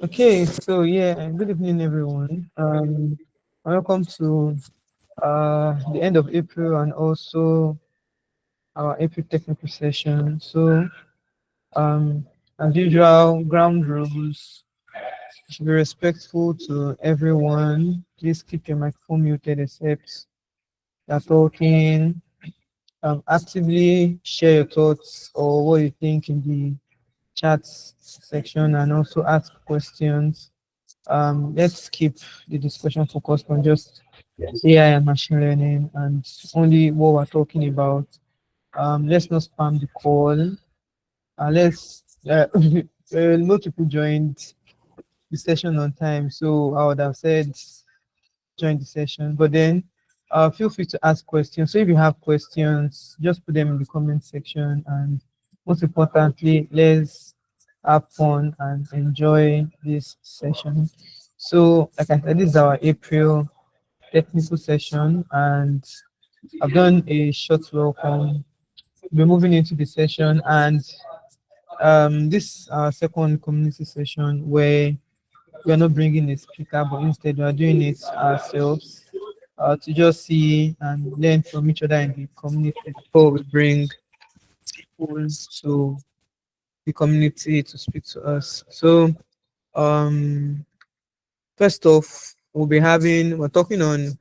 Okay, so yeah, and good evening, everyone. Welcome to the end of April and also our April technical session. So, um, as usual, ground rules. You should be respectful to everyone. Please keep your microphone muted except you're talking. Actively share your thoughts or what you think in the chat section and also ask questions. Let's keep the discussion focused on just AI and machine learning and only what we're talking about. Let's not spam the call. Most people joined the session on time, so I would have said join the session. But then feel free to ask questions. So if you have questions, just put them in the comment section. And most importantly, let's have fun and enjoy this session. So, like I said, this is our April technical session, and I've done a short welcome. We're moving into the session, and this is our second community session where we are not bringing a speaker, but instead we are doing it ourselves to just see and learn from each other in the community before we bring people to the community to speak to us. So, um, first off, we're talking on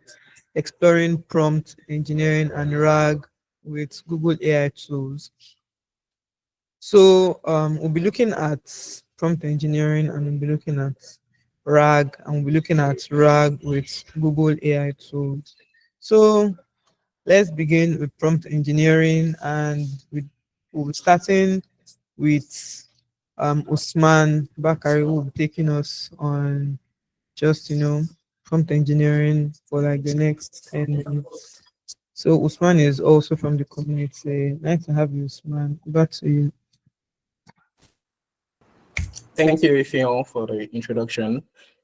exploring prompt engineering and RAG with Google AI tools. So we'll be looking at prompt engineering and we'll be looking at RAG and we'll be looking at RAG with Google AI tools. So let's begin with prompt engineering and we'll be starting with Usman Bakari who will be taking us on just prompt engineering for like the next 10 minutes. So Usman is also from the community. Nice to have you, Usman. Back to you. Thank you, Ifeon, for the introduction.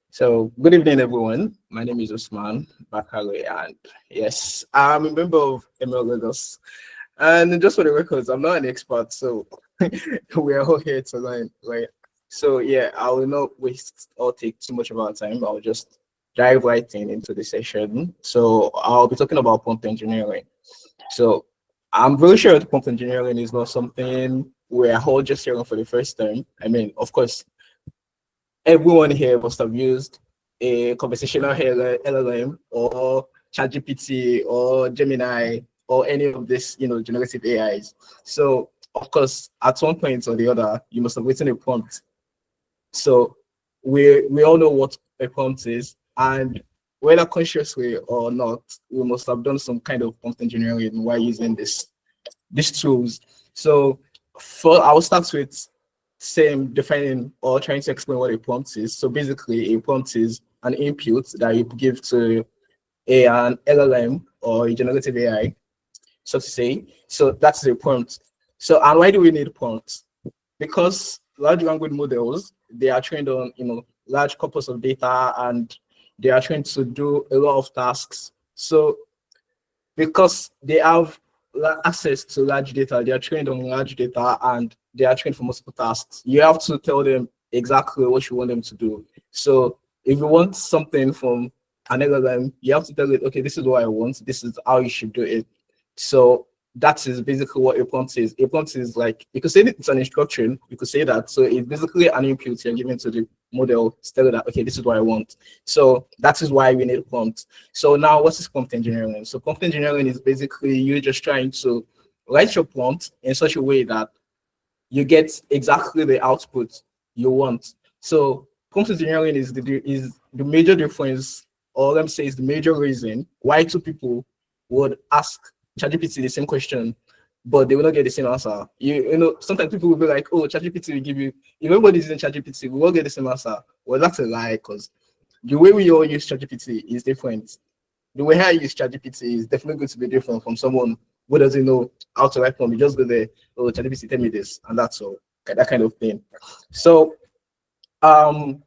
So, good evening, everyone. My name is Usman Bakale, and yes, I'm a member of ML Lagos. And just for the records, I'm not an expert, so we are all here to learn, right? So, yeah, I will not waste or take too much of our time. I'll just dive right into the session. So, I'll be talking about prompt engineering. So, I'm very sure that prompt engineering is not something we're all just hearing for the first time. I mean, of course, everyone here must have used a conversational LLM or ChatGPT or Gemini or any of this, generative AIs. So, of course, at one point or the other, you must have written a prompt. So, we all know what a prompt is, and whether consciously or not, we must have done some kind of prompt engineering while using these tools. So, I will start with same defining or trying to explain what a prompt is. So basically, a prompt is an input that you give to an LLM or a generative AI, so to say. So that's a prompt. So, and why do we need prompts? Because large language models, they are trained on large corpus of data, and they are trained to do a lot of tasks. So because they have access to large data, they are trained on large data, and they are trained for multiple tasks. You have to tell them exactly what you want them to do. So if you want something from an LLM, you have to tell it, okay, this is what I want. This is how you should do it. So that is basically what a prompt is. A prompt is like, you could say it's an instruction, you could say that. So it's basically an input you're giving to the model to tell it that, okay, this is what I want. So that is why we need a prompt. So now what is prompt engineering? So prompt engineering is basically you just trying to write your prompt in such a way that you get exactly the output you want. So prompt engineering is the major difference, or let me say is the major reason why two people would ask ChatGPT the same question, but they will not get the same answer. Sometimes people will be like, oh, ChatGPT will give you, if everybody's using ChatGPT, we will get the same answer. Well, that's a lie, because the way we all use ChatGPT is different. The way I use ChatGPT is definitely going to be different from someone who doesn't know how to write prompt. You just go there, oh, ChatGPT, tell me this, and that's all, that kind of thing. So, how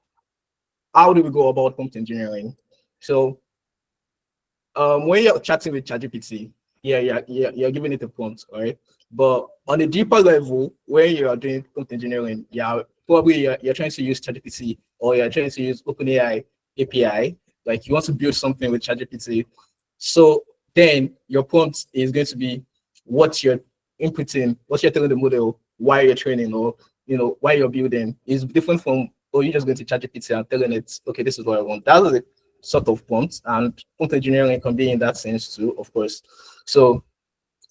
do we go about prompt engineering? So, when you're chatting with ChatGPT, you're giving it a prompt, right? But on a deeper level, where you are doing prompt engineering, probably you're trying to use ChatGPT or you're trying to use OpenAI API, like you want to build something with ChatGPT. So then your prompt is going to be what you're inputting, what you're telling the model, why you're training, or why you're building is different from, or you're just going to ChatGPT and telling it, okay, this is what I want. That is a sort of prompt, and prompt engineering can be in that sense too, of course. So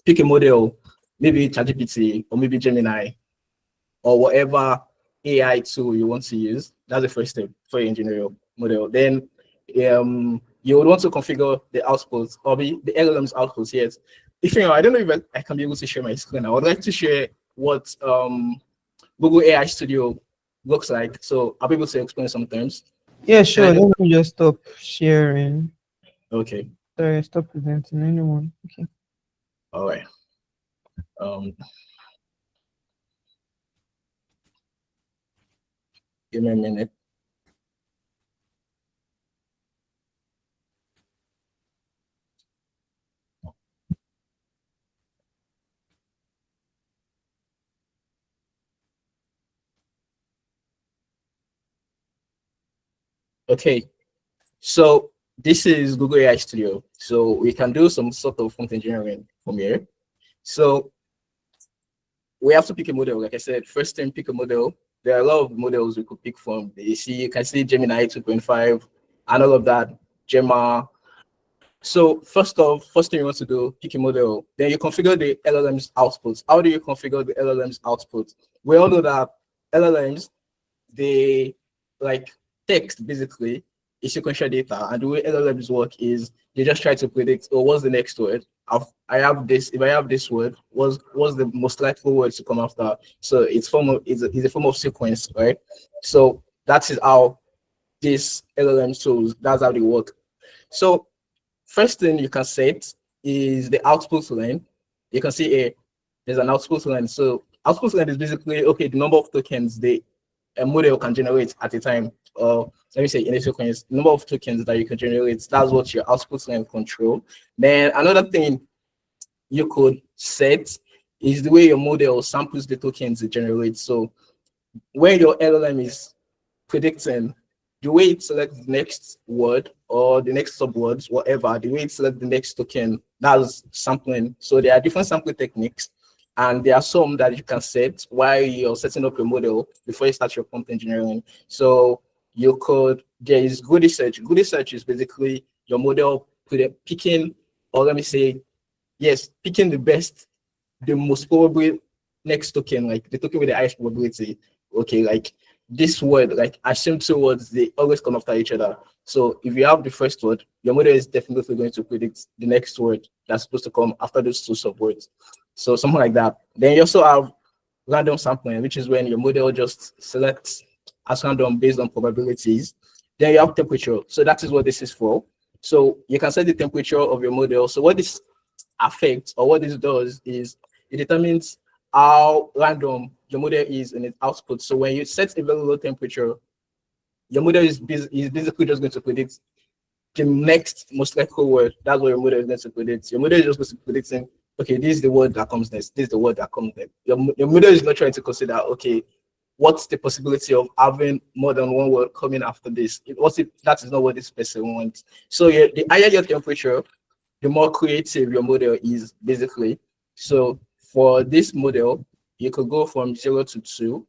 pick a model, maybe ChatGPT or maybe Gemini or whatever AI tool you want to use. That's the first step for your engineering model. Then you would want to configure the output or the LLM's output. Yes. I don't know if I can be able to share my screen. I would like to share what Google AI Studio looks like. So I'll be able to explain some terms. Yeah, Can I sure. just, Let me just stop sharing. okay. Sorry, stop presenting anyone. Okay. All right. Give me a minute. Okay. So this is Google AI Studio. So we can do some sort of prompt engineering from here. So we have to pick a model. Like I said, first thing, pick a model. There are a lot of models we could pick from. You can see Gemini 2.5 and all of that, Gemma. So first thing you want to do, pick a model. Then you configure the LLM's output. How do you configure the LLM's output? We all know that LLMs, they like text basically is sequential data, and the way LLMs work is they just try to predict, oh, what's the next word? I have this. If I have this word, what's the most likely word to come after? So it's a form of sequence, right? So that is how these LLM tools, that's how they work. So first thing you can set is the output length. You can see there's an output length. So output length is basically, okay, the number of tokens a model can generate at a time. Or let me say in a sequence, number of tokens that you can generate. That's what your output length control. Then another thing you could set is the way your model samples the tokens it generates. So when your LLM is predicting, the way it selects the next word or the next subwords, whatever, the way it selects the next token, that's sampling. So there are different sampling techniques, and there are some that you can set while you're setting up your model before you start your prompt engineering. So there is Goody search. Goody search is basically your model picking, or let me say, yes, picking the most probable next token, like the token with the highest probability. Okay, like this word, like assume two words, they always come after each other. So if you have the first word, your model is definitely going to predict the next word that's supposed to come after those two subwords. So something like that. Then you also have random sampling, which is when your model just selects as random based on probabilities. Then you have temperature. So that is what this is for. So you can set the temperature of your model. So what this affects, or what this does, is it determines how random your model is in its output. So when you set a very low temperature, your model is basically just going to predict the next most likely word. That's what your model is going to predict. Your model is just going to be predicting, okay, this is the word that comes next. This is the word that comes next. Your model is not trying to consider, okay, what's the possibility of having more than one word coming after this? What if that is not what this person wants? So the higher your temperature, the more creative your model is, basically. So for this model, you could go from 0 to 2.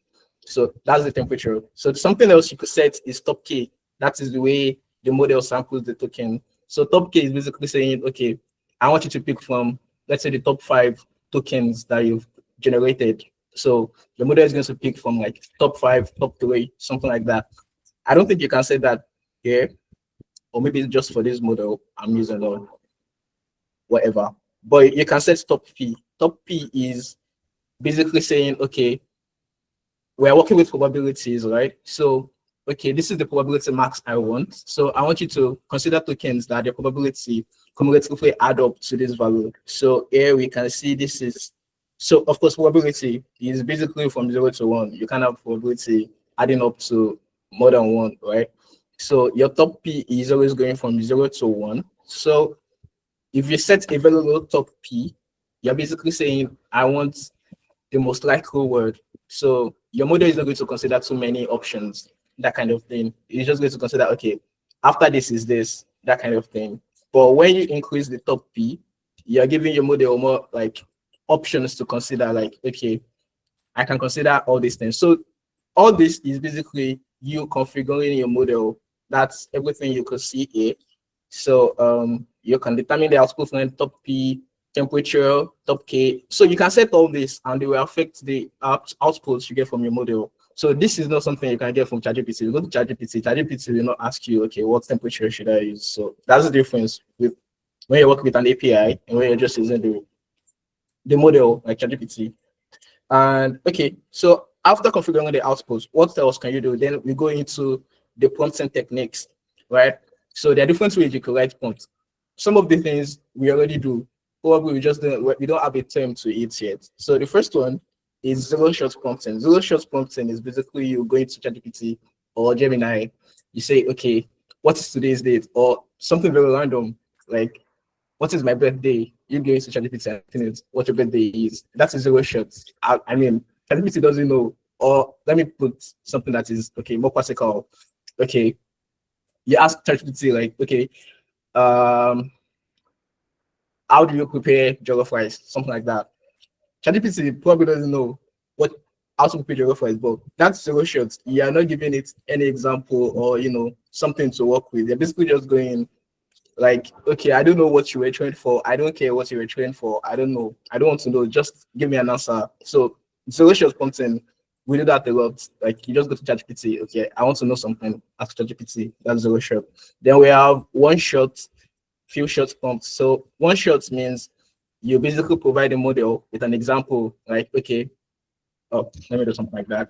So that's the temperature. So something else you could set is top K. That is the way the model samples the token. So top K is basically saying, okay, I want you to pick from, let's say, the top 5 tokens that you've generated. So the model is going to pick from like top 5, top 3, something like that. I don't think you can say that here, or maybe it's just for this model I'm using on whatever. But you can set top P. Top P is basically saying, okay, we're working with probabilities, right? So, okay, this is the probability max I want. So I want you to consider tokens that the probability cumulatively add up to this value. So here we can see this is, so of course, probability is basically from 0 to 1. You can have probability adding up to more than 1, right? So your top P is always going from 0 to 1. So if you set a very low top P, you're basically saying, I want the most likely word. So your model is not going to consider too many options, that kind of thing. It's just going to consider, okay, after this is this, that kind of thing. But when you increase the top P, you're giving your model more like options to consider, like, okay, I can consider all these things. So all this is basically you configuring your model. That's everything you could see here. So you can determine the output from top P, temperature, top K. So you can set all this and they will affect the outputs you get from your model. So this is not something you can get from ChatGPT. You go to ChatGPT will not ask you, okay, what temperature should I use? So that's the difference with when you work with an API and when you're just using the model like ChatGPT. And okay, so after configuring the outputs, what else can you do? Then we go into the prompting techniques, right? So there are different ways you can write prompts. Some of the things we already do, probably we don't have a term to it yet. So the first one is zero shot prompting. Zero shot prompting is basically you go into ChatGPT or Gemini, you say, okay, what is today's date? Or something very random, like what is my birthday? You go into ChatGPT and what your birthday is. That's a zero shot. I mean, ChatGPT doesn't know. Or let me put something that is okay, more classical. Okay, you ask ChatGPT like, okay, how do you prepare jollof rice? Something like that. ChatGPT probably doesn't know what how to prepare jollof rice, but that's zero shots. You are not giving it any example or something to work with. You're basically just going like, okay, I don't know what you were trained for. I don't care what you were trained for. I don't know. I don't want to know. Just give me an answer. So zero shot content, we do that a lot. Like you just go to ChatGPT. Okay, I want to know something. Ask ChatGPT. That's zero shot. Then we have one shot, few shots prompts. So one shot means you basically provide a model with an example. Like, okay, oh, let me do something like that.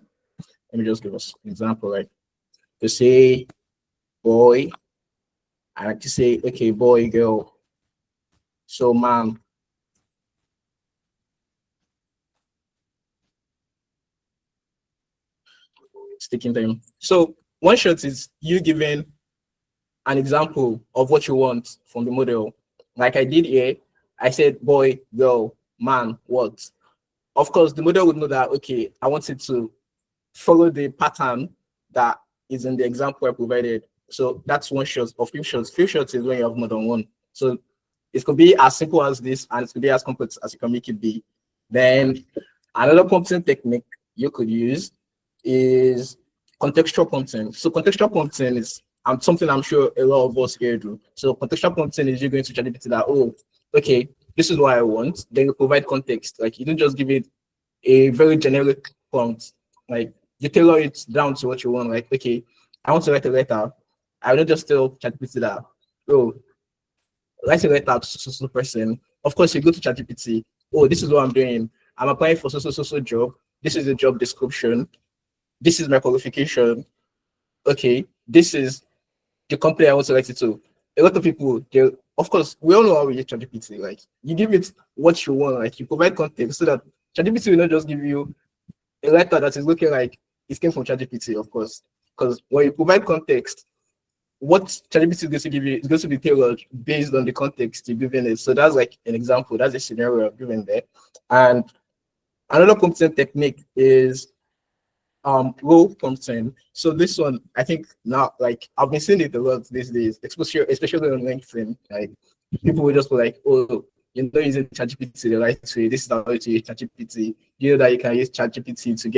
Let me just give us an example. Like to say boy, I like to say, okay, boy, girl. So, mom, sticking them. So, one shot is you giving an example of what you want from the model. Like I did here, I said, boy, girl, man, what? Of course, the model would know that, okay, I want it to follow the pattern that is in the example I provided. So that's one shot or few shots. Few shots is when you have more than one. So it could be as simple as this and it could be as complex as you can make it be. Then another prompting technique you could use is contextual prompting. So contextual prompting is something I'm sure a lot of us here do. So contextual prompting is you going to ChatGPT that, oh, okay, this is what I want. Then you provide context. Like you don't just give it a very generic prompt. Like you tailor it down to what you want. Like, okay, I want to write a letter. I don't just tell ChatGPT that, oh, write a letter to so person. Of course, you go to ChatGPT. Oh, this is what I'm doing. I'm applying for so job. This is the job description. This is my qualification. Okay, this is the company I want to write it to. A lot of people, they of course we all know how we use ChatGPT. Like you give it what you want, like you provide context so that ChatGPT will not just give you a letter that is looking like it came from ChatGPT, of course. Because when you provide context, what ChatGPT is going to give you is going to be tailored based on the context you're giving it. So that's like an example. That's a scenario I've given there. And another prompting technique is role prompting. So this one, I think now, like I've been seeing it a lot these days, especially on LinkedIn. Like people will just be like, oh, you're not using ChatGPT the right way. This is how to use ChatGPT. You know that you can use ChatGPT to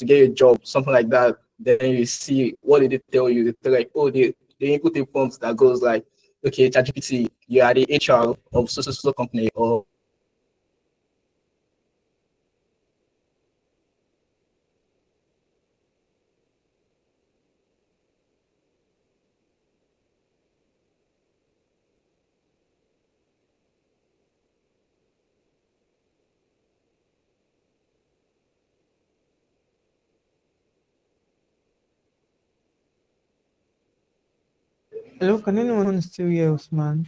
get a job, something like that. Then you see what did they tell you? They tell like, oh, they input a prompt that goes like, okay, ChatGPT, you are the HR of so company, or Hello, can anyone still hear us, man?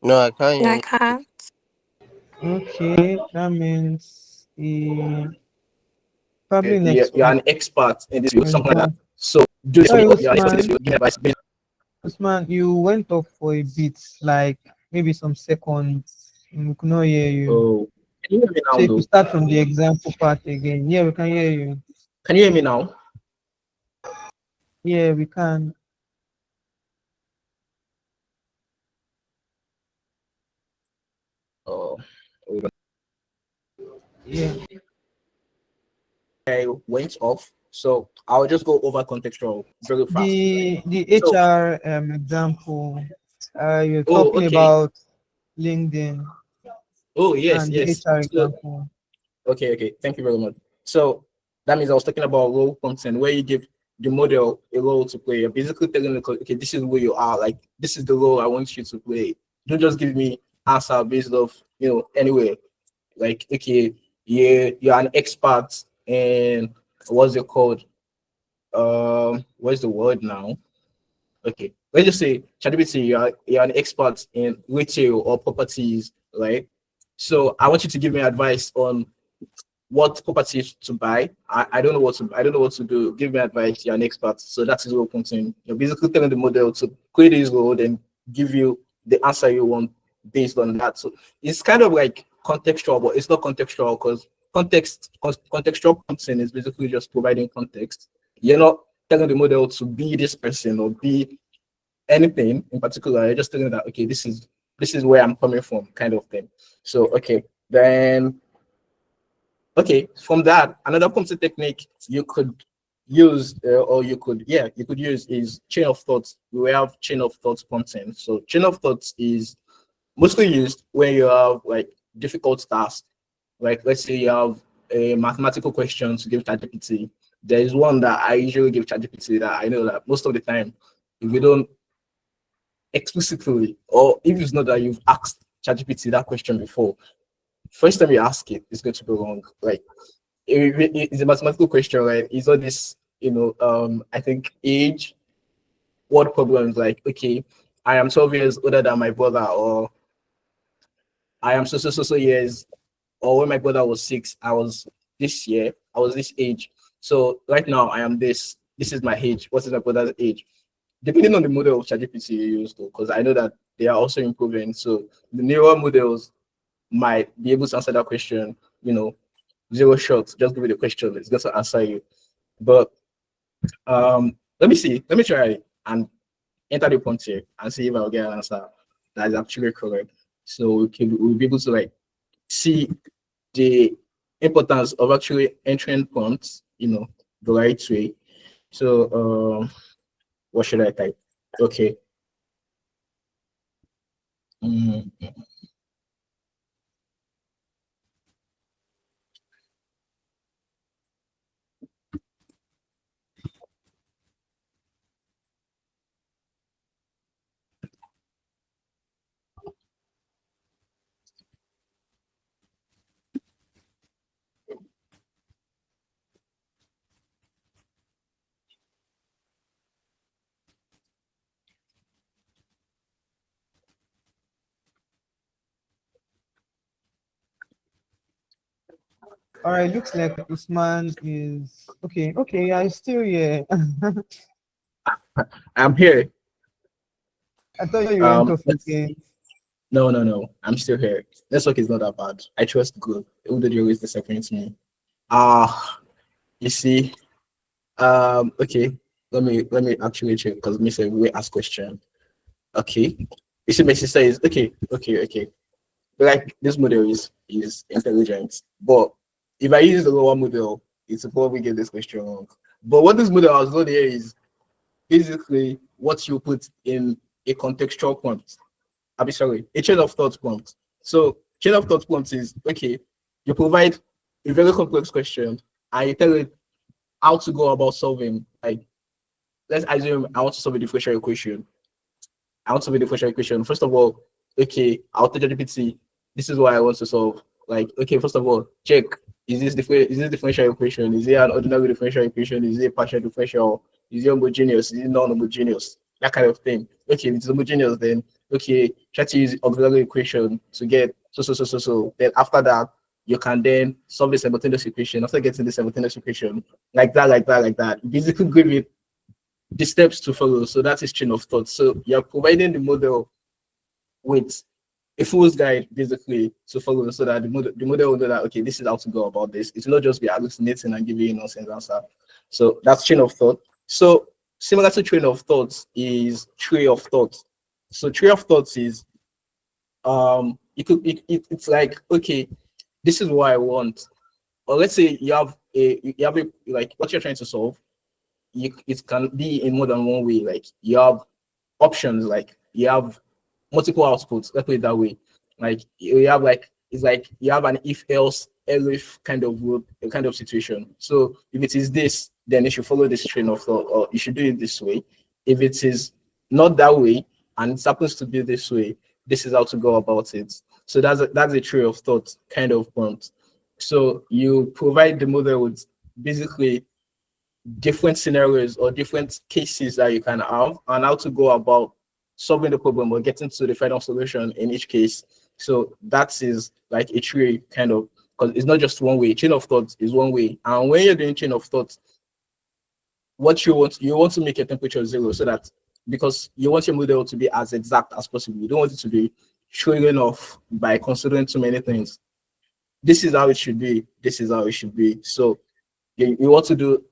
No, I can't Yeah, hear I you. can. Okay, that means he probably next you're week an expert in this field, when he something like that. comes. So do this for me, Sorry, or you're an expert in this Usman. field, give me advice. Usman, you went off for a bit, like maybe some seconds. We could not hear you. Oh, can you hear me So now, if you though? start from the example part again. Yeah, we can hear you. Can you hear me now? Yeah, we can. Oh, Yeah. I went off. So I'll just go over contextual very fast. The So, HR example, you're oh, talking okay. about LinkedIn Oh, yes, and the yes. HR So, example. okay, okay. Thank you very much. So that means I was talking about role content where you give the model a role to play. You're basically telling the okay, this is where you are. Like this is the role I want you to play. Don't just give me answer based off anyway. Like okay, yeah, you're an expert in what's it called? What's the word now? Okay, let's just say ChatGPT, you're an expert in retail or properties, right? So I want you to give me advice on what properties to buy. I don't know what to do. Give me advice. You're an expert. So that is what content. You're basically telling the model to create this role and give you the answer you want based on that. So it's kind of like contextual, but it's not contextual because contextual content is basically just providing context. You're not telling the model to be this person or be anything in particular. You're just telling that okay, this is where I'm coming from, kind of thing. So okay, then okay, from that, another concept technique you could use, or you could use is chain of thoughts. We have chain of thoughts content. So chain of thoughts is mostly used when you have like difficult tasks. Like let's say you have a mathematical question to give ChatGPT. There is one that I usually give ChatGPT that I know that most of the time, if you don't explicitly, or if it's not that you've asked ChatGPT that question before, first time you ask it, it's going to go wrong. Like it's a mathematical question, right? It's all this, I think age, word problems like, okay, I am 12 years older than my brother, or I am so years, or when my brother was 6, I was this year, I was this age. So right now I am this is my age. What is my brother's age? Depending on the model of ChatGPT you use, though, because I know that they are also improving. So the newer models might be able to answer that question, zero shots. Just give me the question. It's going to answer you. But let me see. Let me try and enter the prompt here and see if I'll get an answer that is actually correct. So we'll be able to like see the importance of actually entering prompts, the right way. So what should I type? Okay. Mm, All right, looks like Usman is okay. Okay, I still here. I'm here. I thought you went off Let's again. see. No, no, no. I'm still here. Network is not that bad. I trust good. Even though they always disappoint me. You see, okay. Let me actually check because me say we ask question. Okay. You see, my sister is okay, okay. Like this model is intelligent, but if I use the lower model, it's probably get this question wrong. But what this model has done here is basically what you put in a contextual prompt. I'm sorry, a chain of thought prompt. So chain of thought prompt is okay. You provide a very complex question and you tell it how to go about solving. Like let's assume I want to solve a differential equation. I want to solve a differential equation. First of all, okay, I'll tell GPT, this is what I want to solve. Like, okay, first of all, check is this differential equation? Is it an ordinary differential equation? Is it a partial differential? Is it homogeneous? Is it non-homogeneous? That kind of thing. Okay, if it's homogeneous, then okay, try to use auxiliary equation to get so. Then after that, you can then solve the simultaneous equation. After getting the simultaneous equation, like that. Basically give it the steps to follow. So that is chain of thought. So you're providing the model with a fool's guide basically to follow so that the model will know that okay, this is how to go about this. It will not just be hallucinating and giving you nonsense answer. So that's chain of thought. So similar to train of thoughts is tree of thought. So tree of thoughts is it's like okay, this is what I want. Or let's say you have a like what you're trying to solve. It can be in more than one way. Like you have options, like you have multiple outputs. Let's put it that way. Like you have like it's like you have an if else elif kind of work, kind of situation. So if it is this, then you should follow this train of thought, or you should do it this way. If it is not that way and it happens to be this way, this is how to go about it. So that's a train of thought kind of prompt. So you provide the model with basically different scenarios or different cases that you can have and how to go about solving the problem or getting to the final solution in each case. So that is like a tree kind of, because it's not just one way. Chain of thought is one way. And when you're doing chain of thought, what you want to make your temperature zero so that because you want your model to be as exact as possible. You don't want it to be showing off by considering too many things. This is how it should be. This is how it should be. So you want to do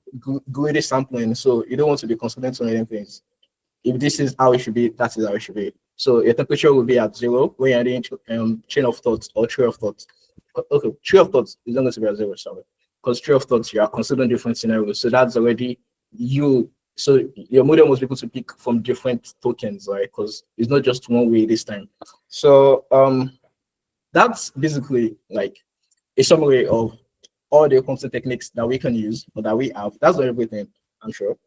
greedy sampling, so you don't want to be considering so many things. If this is how it should be, that is how it should be. So your temperature will be at zero when you're doing chain of thoughts or tree of thoughts. Okay, tree of thoughts is not going to be at zero, sorry. Because tree of thoughts, you are considering different scenarios. So that's already you. So your model must be able to pick from different tokens, right? Because it's not just one way this time. So that's basically like a summary of all the content techniques that we can use or that we have. That's not everything, I'm sure.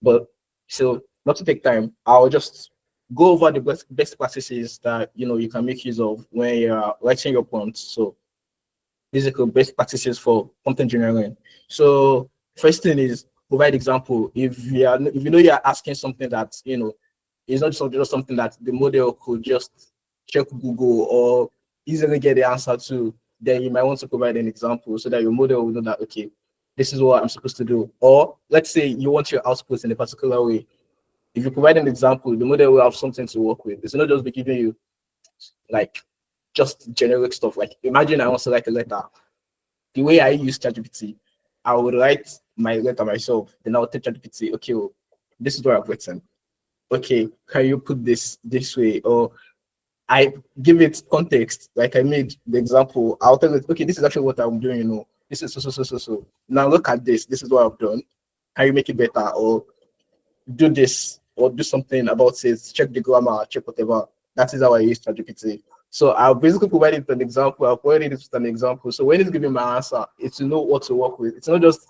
But so not to take time, I'll just go over the best practices that you can make use of when you're writing your prompts. So basically best practices for content engineering. So first thing is provide example. If you know you're asking something that it's not just something that the model could just check Google or easily get the answer to, then you might want to provide an example so that your model will know that okay, this is what I'm supposed to do. Or let's say you want your output in a particular way. If you provide an example, the model will have something to work with. It's not just be giving you like just generic stuff. Like imagine I want to write a letter. The way I use ChatGPT, I would write my letter myself. Then I'll tell ChatGPT, okay, well, this is what I've written. Okay, can you put this way? Or I give it context, like I made the example. I'll tell it, okay, this is actually what I'm doing. This is so. Now look at this. This is what I've done. Can you make it better? Or do this, or do something about it. Check the grammar, check whatever. That is how I use ChatGPT. So I'll basically provide it an example. I'll provide it with an example. So when it's giving my answer, it's to know what to work with. It's not just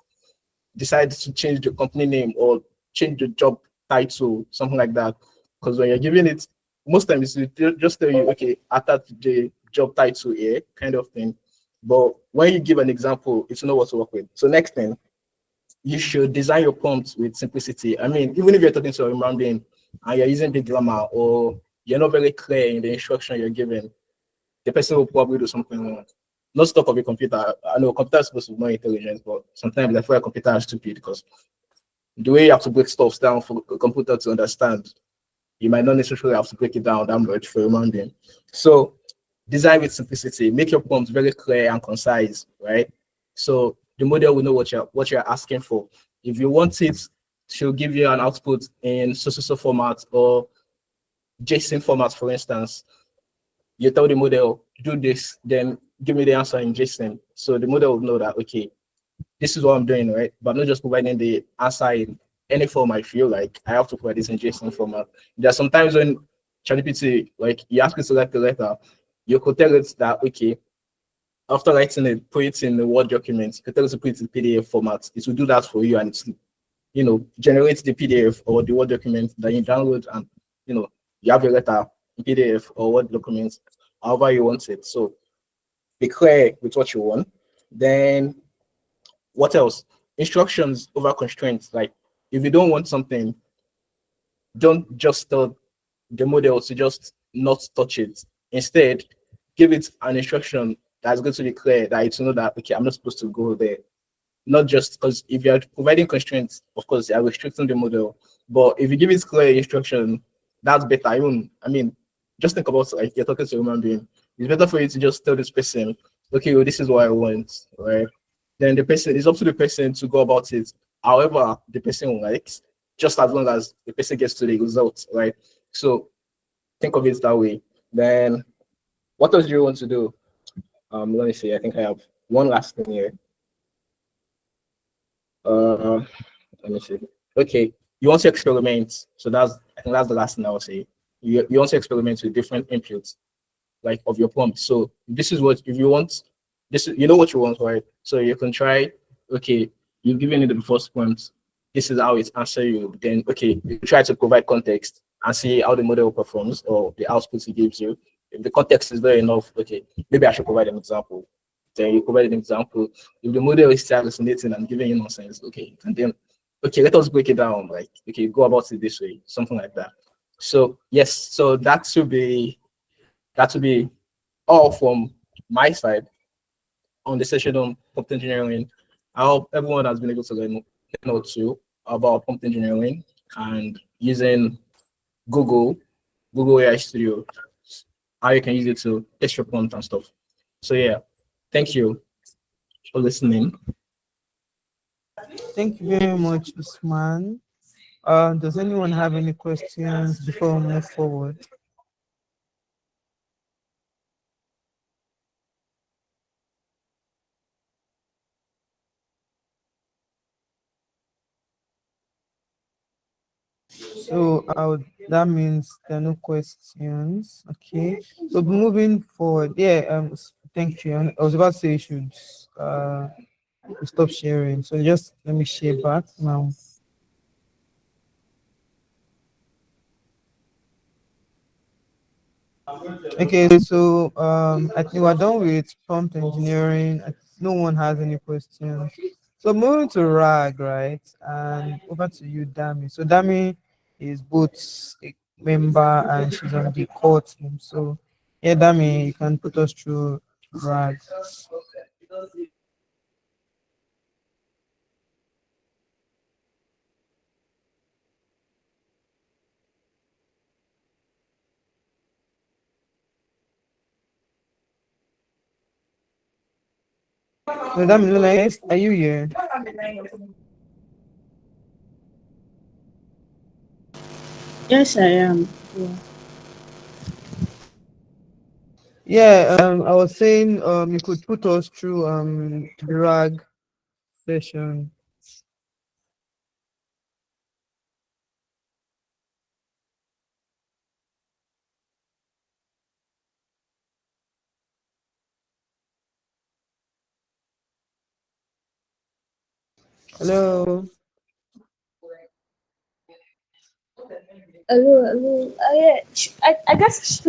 decide to change the company name or change the job title, something like that. Because when you're giving it, most times it just tell you, okay, attach the job title here, kind of thing. But when you give an example, it's know what to work with. So next thing, you should design your prompts with simplicity. I mean, even if you're talking to a human being and you're using big grammar or you're not very clear in the instruction you're giving, the person will probably do something wrong. Not stop of a computer. I know computer is supposed to be more intelligent, but sometimes I feel like computer is stupid because the way you have to break stuff down for a computer to understand, you might not necessarily have to break it down that much for a human being. So design with simplicity, make your prompts very clear and concise, right? So the model will know what you're asking for. If you want it to give you an output in so format or JSON format, for instance, you tell the model, do this, then give me the answer in JSON. So the model will know that, okay, this is what I'm doing, right? But I'm not just providing the answer in any form I feel like. I have to provide this in JSON format. There are sometimes when ChatGPT, like you ask it to select a letter, you could tell it that, okay, after writing it, put it in the Word document, you could tell it to put it in PDF format. It will do that for you and it's, generates the PDF or the Word document that you download and, you have your letter in PDF or Word document, however you want it. So be clear with what you want. Then what else? Instructions over constraints. Like if you don't want something, don't just tell the model to just not touch it. Instead, give it an instruction that's going to be clear that it's know that okay, I'm not supposed to go there. not just because if you are providing constraints, of course, you are restricting the model. But if you give it clear instruction, that's better. Even, I mean, just think about like you're talking to a human being. It's better for you to just tell this person, okay, well, this is what I want, right? Then the person, it's up to the person to go about it. However, the person likes, just as long as the person gets to the results, right? So think of it that way. Then what else do you want to do? Let me see. I think I have one last thing here. Uh, let me see. Okay, you want to experiment. So I think that's the last thing I will say. You want to experiment with different inputs, like of your prompt. So this is what if you want. This is you know what you want, right? So you can try. Okay, you've given it the first prompt. This is how it answer you. Then okay, you try to provide context and see how the model performs or the output it gives you. If the context is there enough, okay, maybe I should provide an example. Then you provide an example. If the model is still hallucinating and giving you nonsense, okay, and then okay, let us break it down. Like, okay, go about it this way, something like that. So yes, so that should be all from my side on the session on prompt engineering. I hope everyone has been able to learn know too about prompt engineering and using Google, Google AI Studio, how you can use it to test your prompt and stuff. So yeah, thank you for listening. Thank you very much, Usman. Does anyone have any questions before we move forward? So that means there are no questions. Okay. So moving forward, yeah. Thank you. I was about to say you should stop sharing. So just let me share back now. Okay, so I think we're done with prompt engineering. No one has any questions. So moving to RAG, right? And over to you, Dami. So Dami is both a member and she's on the core team. So yeah, Dami, you can put us through RAG. So Dami, yes, are you here? Yes, I am. Yeah. Yeah, I was saying you could put us through the RAG session. Hello. Hello, hello. Yeah, I guess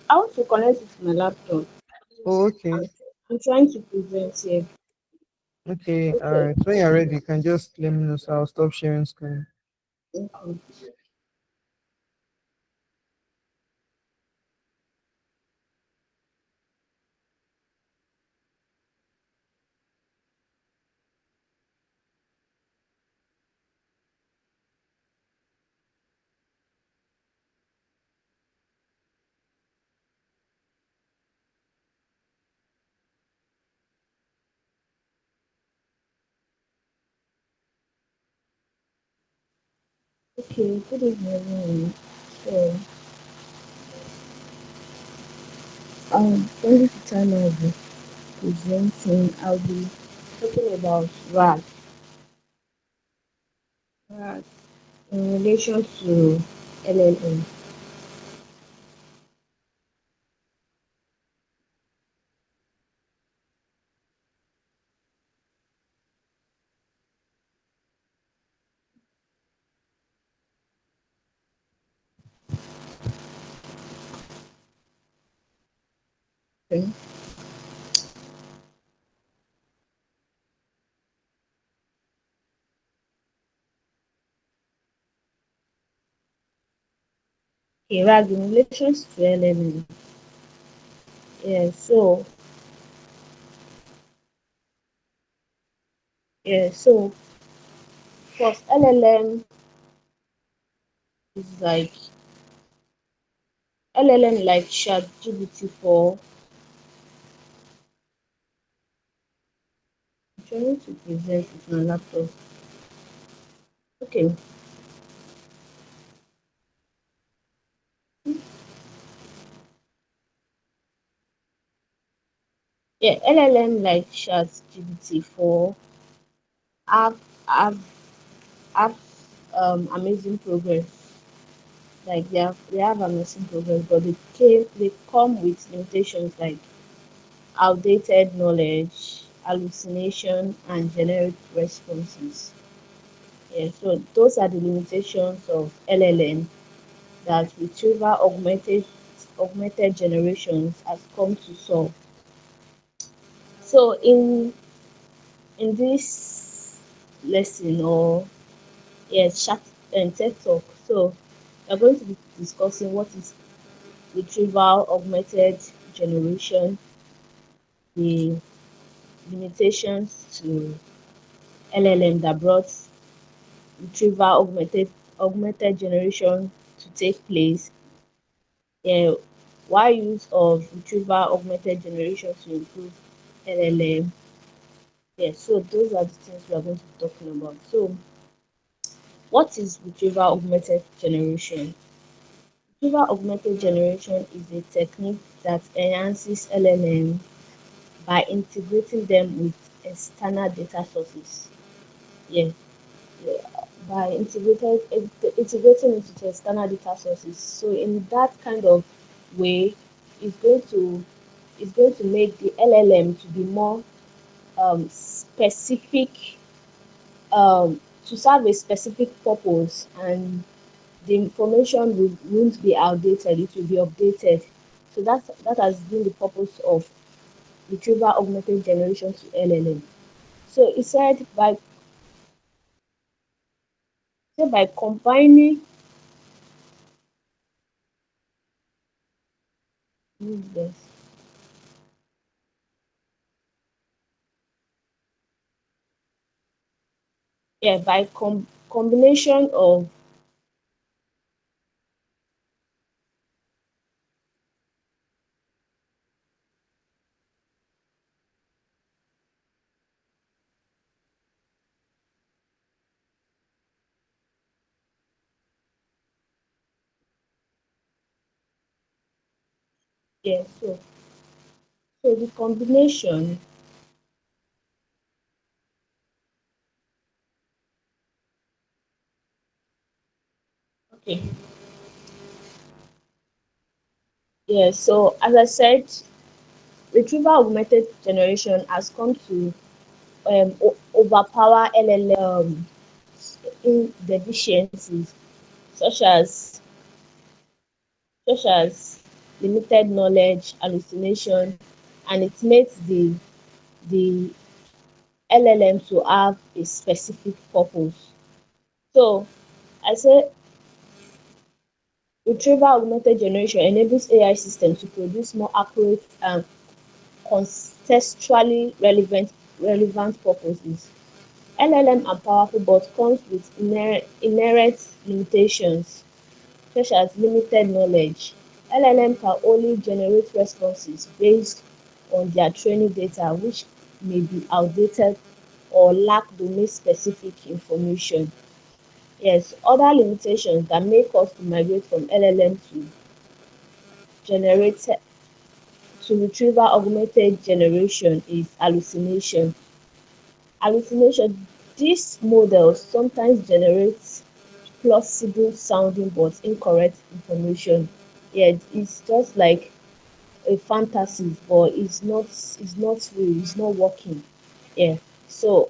I want to connect it to my laptop. Oh, okay. I'm trying to present here. Okay, all Okay. right. So when you're ready, you can just let me know. So I'll stop sharing screen. Okay. Okay. Good evening, everyone. So, from this time I'll be presenting. I'll be talking about RAG in relation to LLM. Okay. Okay, RAG in relation to LLM. Yeah. So, Yeah, so first LLM is like LLM like ChatGPT 4. I'm trying to present with my laptop. Okay. Yeah, LLM like ChatGPT 4 have have have amazing progress. Like they have amazing progress, but they come with limitations like outdated knowledge, hallucination, and generic responses. Yeah, so those are the limitations of LLM that augmented generations has come to solve. So in this lesson or chat and TED talk, so we're going to be discussing what is retrieval augmented generation, the limitations to LLM that brought retrieval augmented generation to take place. Yeah, why use of retrieval augmented generation to improve LLM. Yeah, so those are the things we are going to be talking about. So what is retrieval augmented generation? Retrieval augmented generation is a technique that enhances LLM by integrating them with external data sources. Yeah, yeah, by integrating into external data sources. So in that kind of way, it's going to it's going to make the LLM to be more specific, to serve a specific purpose, and the information won't be outdated, it will be updated. So that has been the purpose of retrieval augmented generation to LLM. So it said by combining this, yeah, by combination of, yeah, so the combination, okay, yeah, so as I said, retrieval augmented generation has come to overpower LLM in deficiencies such as such as limited knowledge, hallucination, and it makes the LLM to have a specific purpose. So I say retrieval augmented generation enables AI systems to produce more accurate and contextually relevant purposes. LLM are powerful but comes with inherent limitations such as limited knowledge. LLM can only generate responses based on their training data, which may be outdated or lack domain-specific information. Yes, other limitations that make us to migrate from LLM generate to retrieval augmented generation is hallucination. Hallucination. These models sometimes generate plausible sounding but incorrect information. Yeah, it's just like a fantasy, but it's not real, it's not working. Yeah. So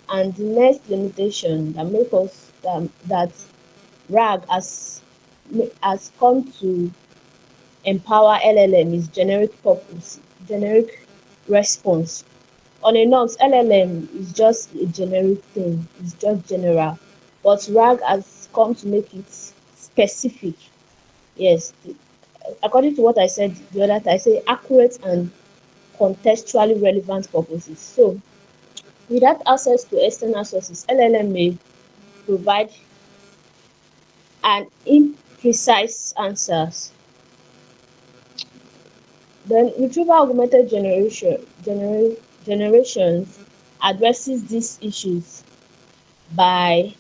and the next limitation that make us that RAG has come to empower LLM is generic purpose, generic response. On a norms, LLM is just a generic thing, it's just general. But RAG has come to make it specific. Yes, according to what I said the other time, I say accurate and contextually relevant purposes. So Without access to external sources, LLM may provide an imprecise answers. Then generations addresses these issues by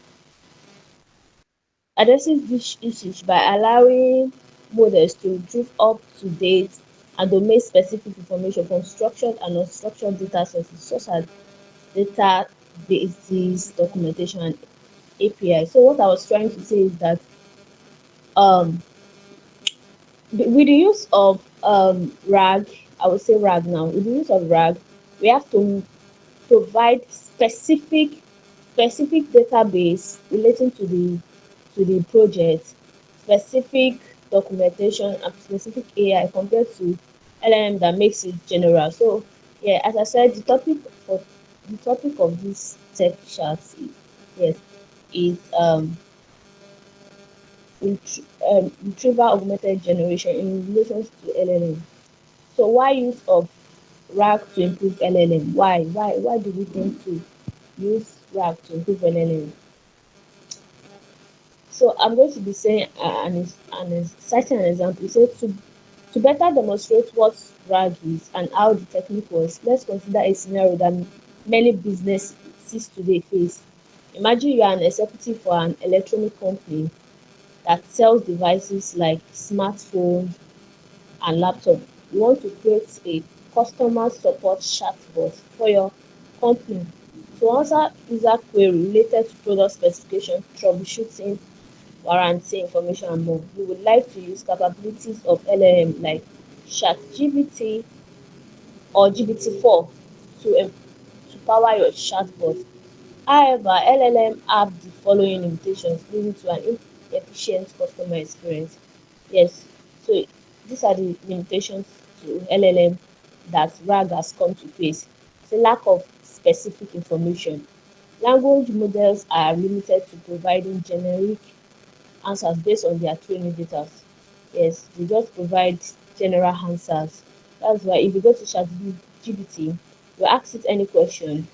allowing models to retrieve up to date and domain specific information from structured and unstructured data sources such as databases, documentation, and API. So what I was trying to say is that um with the use of RAG, I would say RAG now. With the use of RAG, we have to provide specific database relating to the project, specific documentation, and specific AI compared to LLM that makes it general. So yeah, as I said, the topic of this tech chat is, yes, is retrieval augmented generation in relation to LLM. So why use of RAG to improve LLM? Why do we think to use RAG to improve LLM? So I'm going to be saying citing an example. So to better demonstrate what RAG is and how the technique works, let's consider a scenario that many businesses today face. Imagine you are an executive for an electronic company that sells devices like smartphones and laptop. You want to create a customer support chatbot for your company to answer user query related to product specification, troubleshooting, warranty information, and more. You would like to use capabilities of LLM like ChatGPT or GPT-4 to power your chatbot. However, LLM have the following limitations, leading to an inefficient customer experience. Yes, so these are the limitations to LLM that RAG has come to face. It's a lack of specific information. Language models are limited to providing generic answers based on their training data. Yes, they just provide general answers. That's why if you go to ChatGPT, you ask it any question,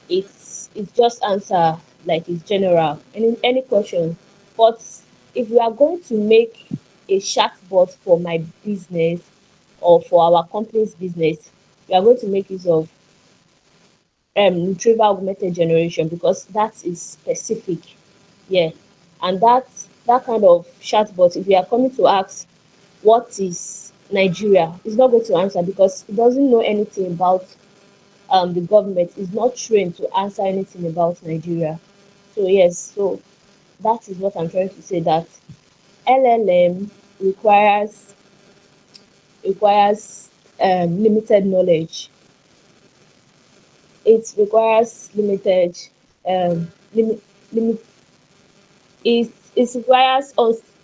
it's just answer like it's general, any question. But if we are going to make a chatbot for my business or for our company's business, we are going to make use of retrieval-augmented generation because that is specific. Yeah, and that kind of chatbot, if you are coming to ask what is Nigeria, it's not going to answer because it doesn't know anything about the government, is not trained to answer anything about Nigeria. So yes, so that is what I'm trying to say, that LLM requires limited knowledge. It requires limited limit limit it requires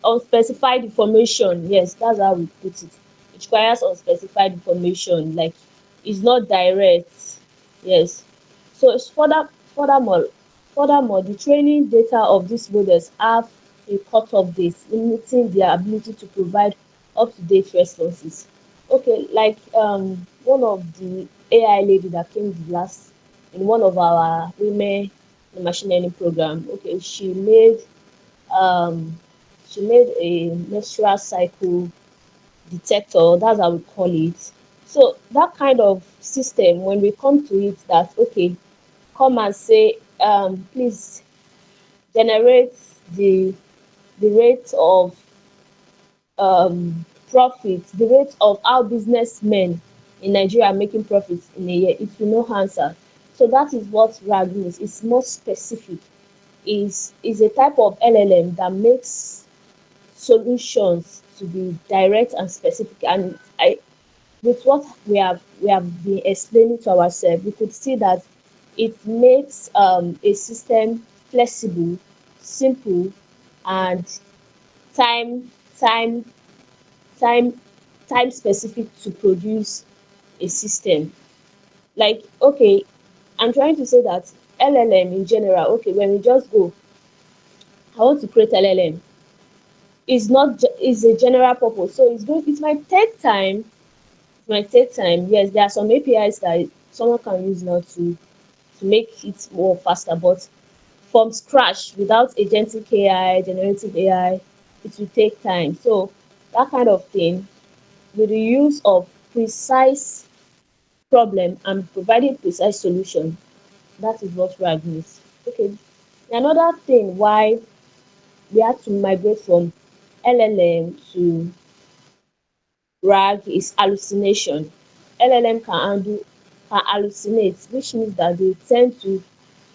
unspecified information. Yes, that's how we put it. It requires unspecified information, like it's not direct. Yes. So it's furthermore, the training data of these models have a cut-off date, limiting their ability to provide up-to-date responses. Okay, like one of the AI lady that came the last in one of our women in machine learning program. Okay, um she made a menstrual cycle detector, that's how we call it. So that kind of system, when we come to it, that okay, come and say please generate the rate of profit, the rate of how businessmen in Nigeria are making profits in a year, it will not answer. So that is what RAG means. It's more specific. Is a type of LLM that makes solutions to be direct and specific. And I, with what we have been explaining to ourselves, we could see that it makes a system flexible, simple, and time time time time specific to produce a system. Like okay, I'm trying to say that LLM in general, okay, when we just go, I want to create LLM, is not is a general purpose, so it might take time. Yes, there are some APIs that someone can use now to to make it more faster, but from scratch without agentic AI, generative AI, it will take time. So that kind of thing, with the use of precise problem and providing precise solution, that is what RAG needs. Okay. Another thing why we had to migrate from LLM to RAG is hallucination. LLM can hallucinate, which means that they tend to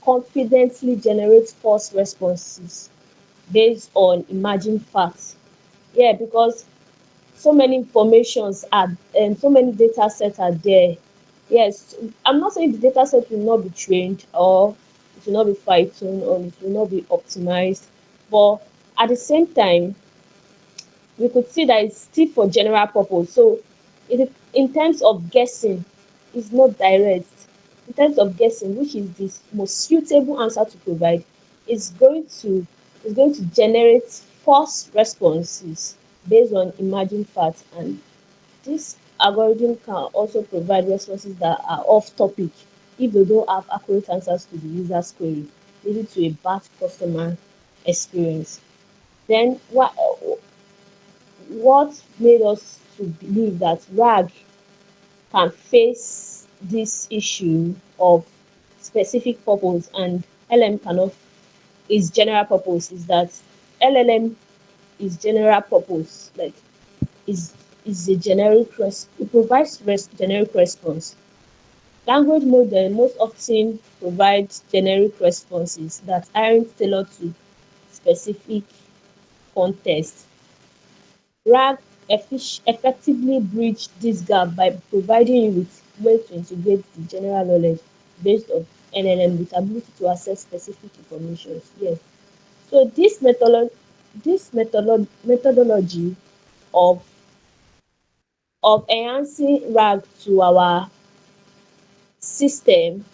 confidently generate false responses based on imagined facts. Yeah, because so many informations are and so many data sets are there. Yes, I'm not saying the data set will not be trained or it will not be fine-tuned or it will not be optimized, but at the same time, we could see that it's still for general purpose. So it, in terms of guessing, it's not direct. In terms of guessing, which is the most suitable answer to provide, is going to generate false responses based on imagined facts, and this algorithm can also provide responses that are off topic if they don't have accurate answers to the user's query, leading to a bad customer experience. Then what made us to believe that RAG can face this issue of specific purpose and LM cannot is general purpose is that LLM is general purpose, like is a generic it provides generic response. Language model most often provides generic responses that aren't tailored to specific context. RAG effectively bridge this gap by providing you with way to integrate the general knowledge based on LLM with ability to access specific information. Yes. So methodology of enhancing RAG to our system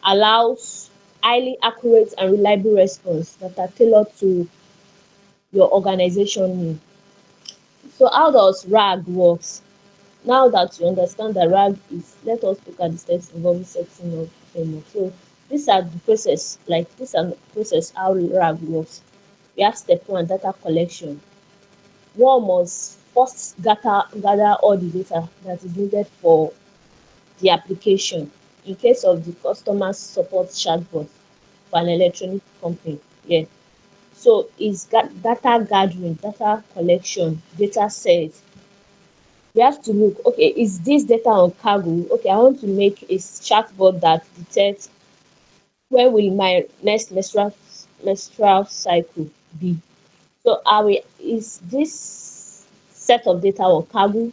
allows highly accurate and reliable response that are tailored to your organization need. So how does RAG works? Now that you understand that RAG is, let us look at the steps involving setting up framework. So these are the process, like this are the process how RAG works. We have step one, data collection. One must first gather all the data that is needed for the application in case of the customer support chatbot for an electronic company. Yeah. So it's data gathering, data collection, data set. We have to look, okay, is this data on cargo? Okay, I want to make a chatbot that detects when will my next menstrual cycle be. So is this set of data on cargo?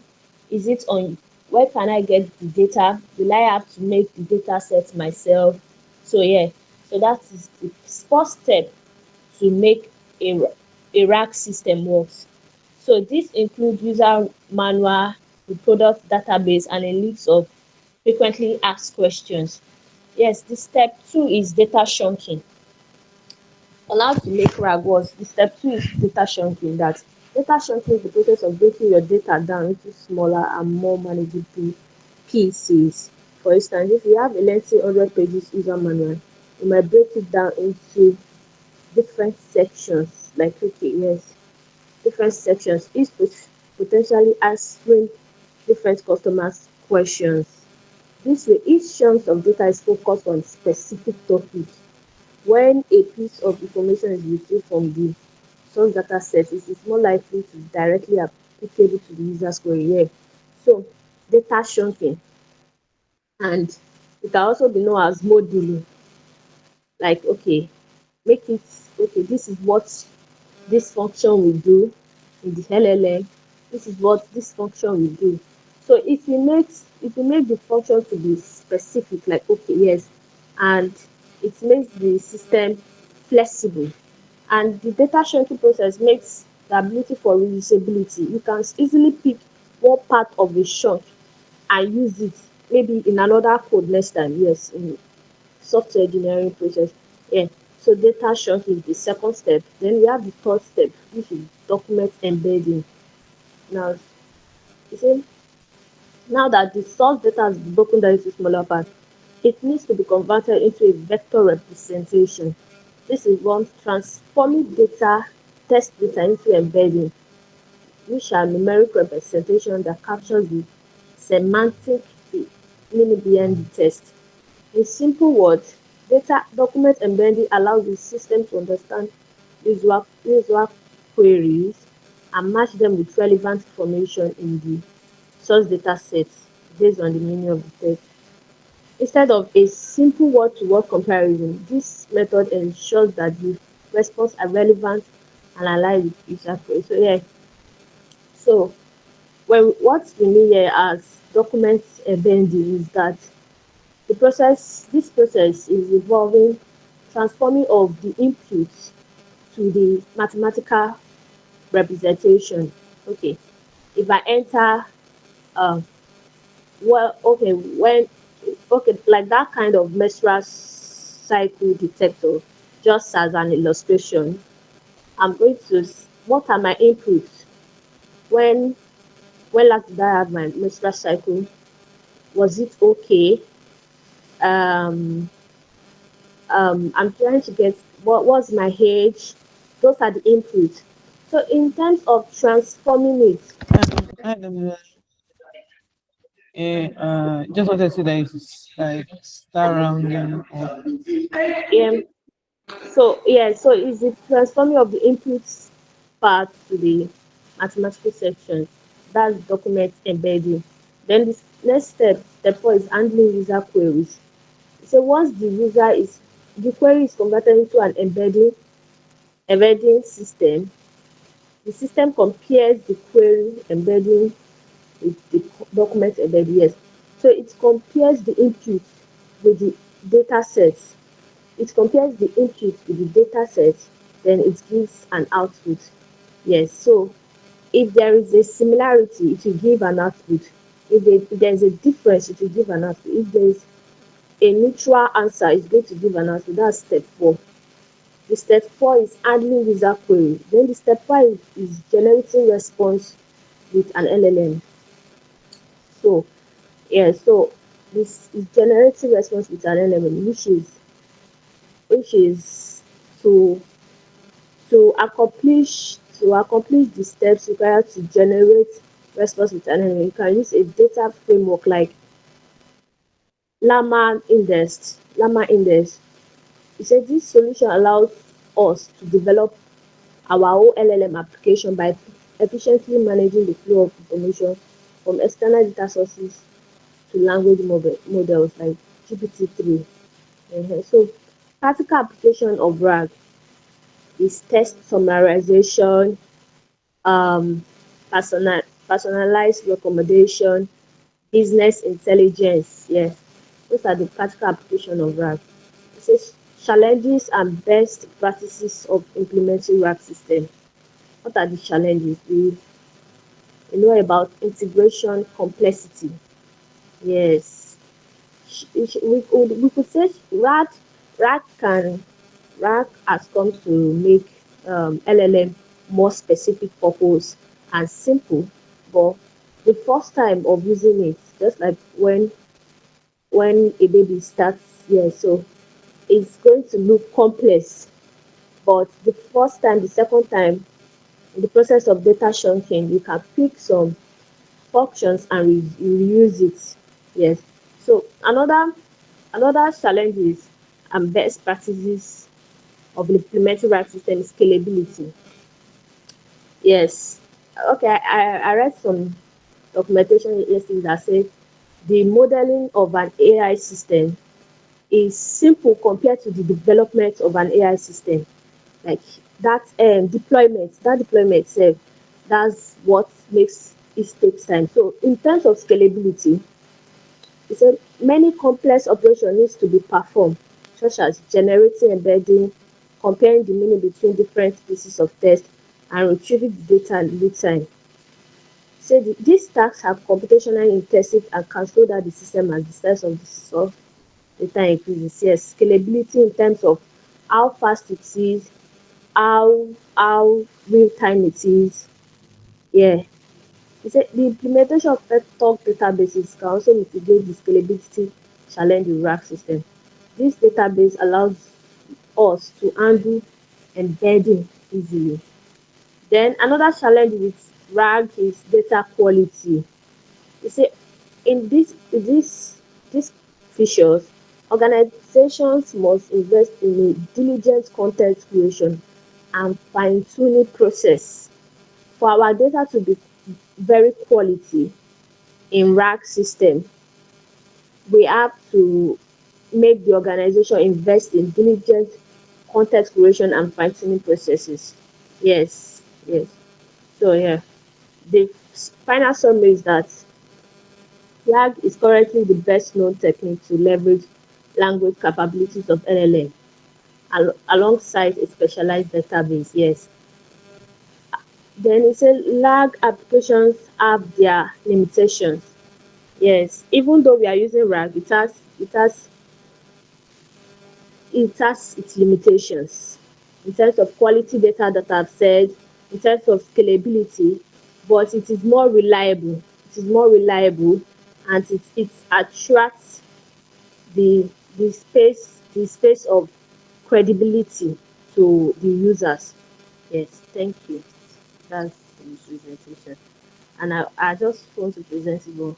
Is it on where can I get the data? Will I have to make the data set myself? So yeah, so that is the first step to make a rack system works. So this includes user manual, the product database, and a list of frequently asked questions. Yes, the step two is data chunking. Allowed to make RAG was the step two is data chunking. That data chunking is the process of breaking your data down into smaller and more manageable pieces. For instance, if you have a lengthy 100 pages user manual, you might break it down into different sections, like okay, yes, different sections, each potentially answering different customers' questions. This way, each chunk of data is focused on specific topic. When a piece of information is retrieved from the source data set, it is more likely to be directly applicable to the user's query. Yeah. So, data chunking, and it can also be known as moduling. Like, okay, make it okay. This is what this function will do in the LLM. This is what this function will do. So if you make the function to be specific, like okay, yes, and it makes the system flexible, and the data shrinking process makes the ability for reusability. You can easily pick one part of the chunk and use it maybe in another code next time. Yes, in software engineering process. Yeah. So data chunk is the second step. Then we have the third step, which is document embedding. Now, you see, now that the source data has been broken down into smaller parts, it needs to be converted into a vector representation. This involves transforming data, test data into embedding, which are numeric representation that captures the semantic meaning behind the text. In simple words, data document embedding allows the system to understand usual queries and match them with relevant information in the source data set based on the meaning of the text. Instead of a simple word-to-word comparison, this method ensures that the responses are relevant and aligned with user query. So yeah, so what we mean here as document embedding is that this process is involving transforming of the input to the mathematical representation. Okay, if I enter, well, okay, when, okay, like that kind of menstrual cycle detector, just as an illustration, I'm going to, what are my inputs? When, when last did I have my menstrual cycle? Was it okay? Um, I'm trying to get what was my age. Those are the inputs. So in terms of transforming it, I don't know. Just wanted to say that it's like star rounding or um, so yeah, so is the transforming of the inputs part to the mathematical section. That's document embedding. Then the next step 4 is handling user queries. So once the query is converted into an embedding system, the system compares the query embedding with the document embedding. Yes. So it compares the input with the data sets. It compares the input with the data set, then it gives an output. Yes. So if there is a similarity, it will give an output. If there is a difference, it will give an output. If there is a neutral answer, it's going to give an output. That's step 4. The step 4 is handling user query. Then the step 5 is generating response with an LLM. So yeah, so this is generating response with an LLM, which is to to accomplish the steps required to generate response with an LLM. You can use a data framework like Llama Index. He said this solution allows us to develop our own LLM application by efficiently managing the flow of information from external data sources to language models like GPT-3. So practical application of RAG is text summarization, um, personalized recommendation, business intelligence. Yes, those are the practical application of RAG. It says challenges and best practices of implementing RAG system. What are the challenges? We know about integration complexity. Yes, we could say RAG can RAG has come to make LLM more specific purpose and simple, but the first time of using it, just like when a baby starts, yeah, so it's going to look complex, but the first time, the second time, in the process of data chunking, you can pick some functions and reuse it. Yes. So another challenge is and best practices of implementing RAG system is scalability. Yes. Okay, I read some documentation yesterday that said the modeling of an AI system is simple compared to the development of an AI system. Like that deployment itself, that's what makes it takes time. So in terms of scalability, he said many complex operations needs to be performed, such as generating, embedding, comparing the meaning between different pieces of text, and retrieving the data in real time. So these tasks are computationally intensive and can slow down the system as the size of the source data increases. Yes, scalability in terms of how fast it is, how real time it is. Yeah. He said the implementation of vector databases can also mitigate the scalability challenge the RAG system. This database allows us to handle embedding easily. Then another challenge with RAG is data quality. You see, in these features, organizations must invest in a diligent content creation and fine-tuning process for our data to be very quality in RAG system. We have to make the organization invest in diligent content creation and fine-tuning processes. Yes, yes. So yeah, the final summary is that RAG is currently the best known technique to leverage language capabilities of LLM alongside a specialized database. Yes. Then it said RAG applications have their limitations. Yes, even though we are using RAG, it has its limitations in terms of quality data that I've said, in terms of scalability, but it is more reliable. It is more reliable, and it attracts the the space of credibility to the users. Yes, thank you. That's the presentation. And I just want to present it on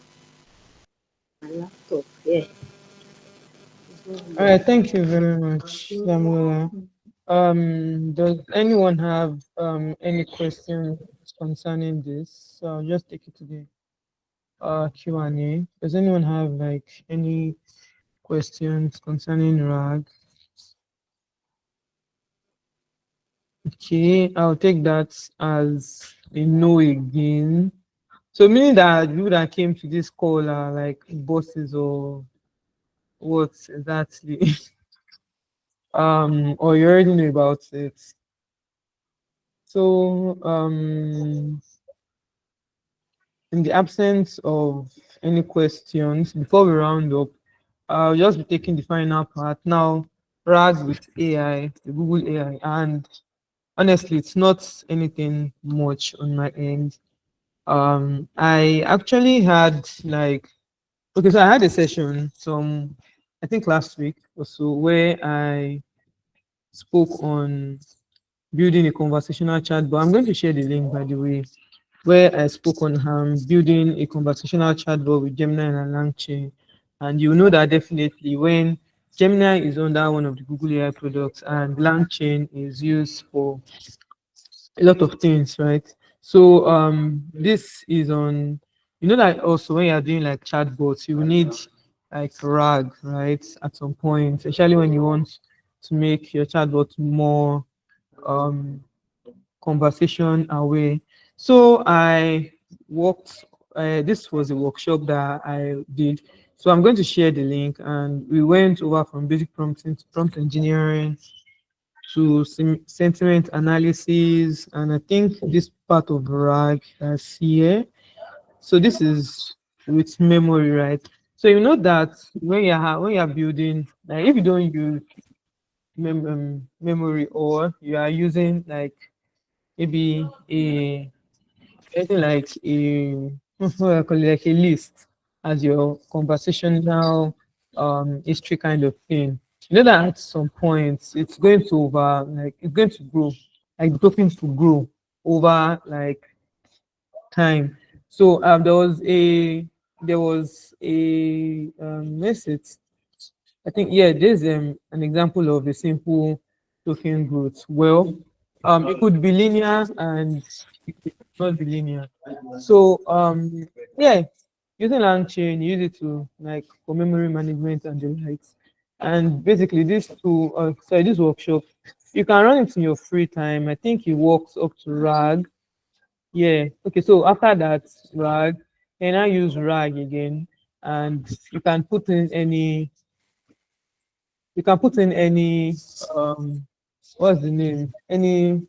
my laptop. Yeah. All right, thank you very much, Samuela. Does anyone have any questions concerning this? So I'll just take it to the Q&A. Does anyone have like any questions concerning RAG? Okay, I'll take that as a no again. So meaning that you that came to this call are like bosses or what exactly? Or you already know about it. So in the absence of any questions, before we round up, I'll just be taking the final part now. RAG with AI, the Google AI, and honestly, it's not anything much on my end. I actually had like okay, so I had a session some I think last week or so where I spoke on building a conversational chatbot. I'm going to share the link by the way, where I spoke on building a conversational chatbot with Gemini and LangChain. And you know that definitely when Gemini is under one of the Google AI products and LangChain is used for a lot of things, right? So this is on you know that also when you're doing like chatbots, you need like RAG, right? At some point, especially when you want to make your chatbot more um conversation away. So I worked, this was a workshop that I did. So I'm going to share the link and we went over from basic prompting to prompt engineering to sentiment analysis. And I think this part of RAG is here. So this is with memory, right? So you know that when you're building, like if you don't use memory or you are using like maybe a anything like a what do I call it, like a list as your conversational history kind of thing. You know that at some point it's going to over like it's going to grow, like the tokens to grow over like time. So there was a message. I think yeah, there's an example of a simple token growth. Well, it could be linear and it could not be linear. So yeah, using LangChain, use it to like for memory management and the likes. And basically this workshop, you can run it in your free time. I think it works up to RAG. Yeah. Okay. So after that RAG, then I use RAG again, and you can put in any what's the name? Any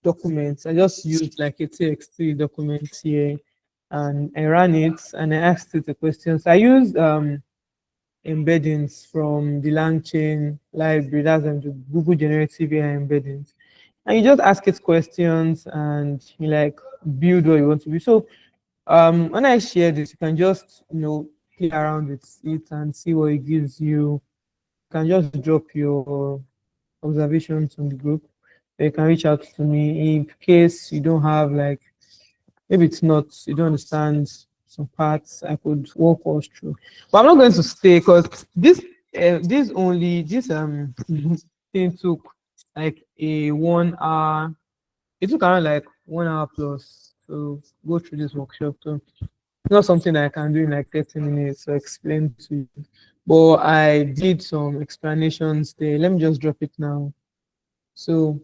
documents. I just used like a TXT document here and I ran it and I asked it the questions. I used embeddings from the LangChain library, that's the Google Generative AI embeddings. And you just ask it questions and you like build what you want to be. So when I share this, you can just play around with it and see what it gives you. You can just drop your observations on the group. Or you can reach out to me in case you don't have like, maybe it's not, you don't understand some parts. I could walk us through, but I'm not going to stay because this thing took like a 1 hour. It took around like 1 hour plus to go through this workshop. So it's not something I can do in like 30 minutes to explain to you. But I did some explanations there. Let me just drop it now. So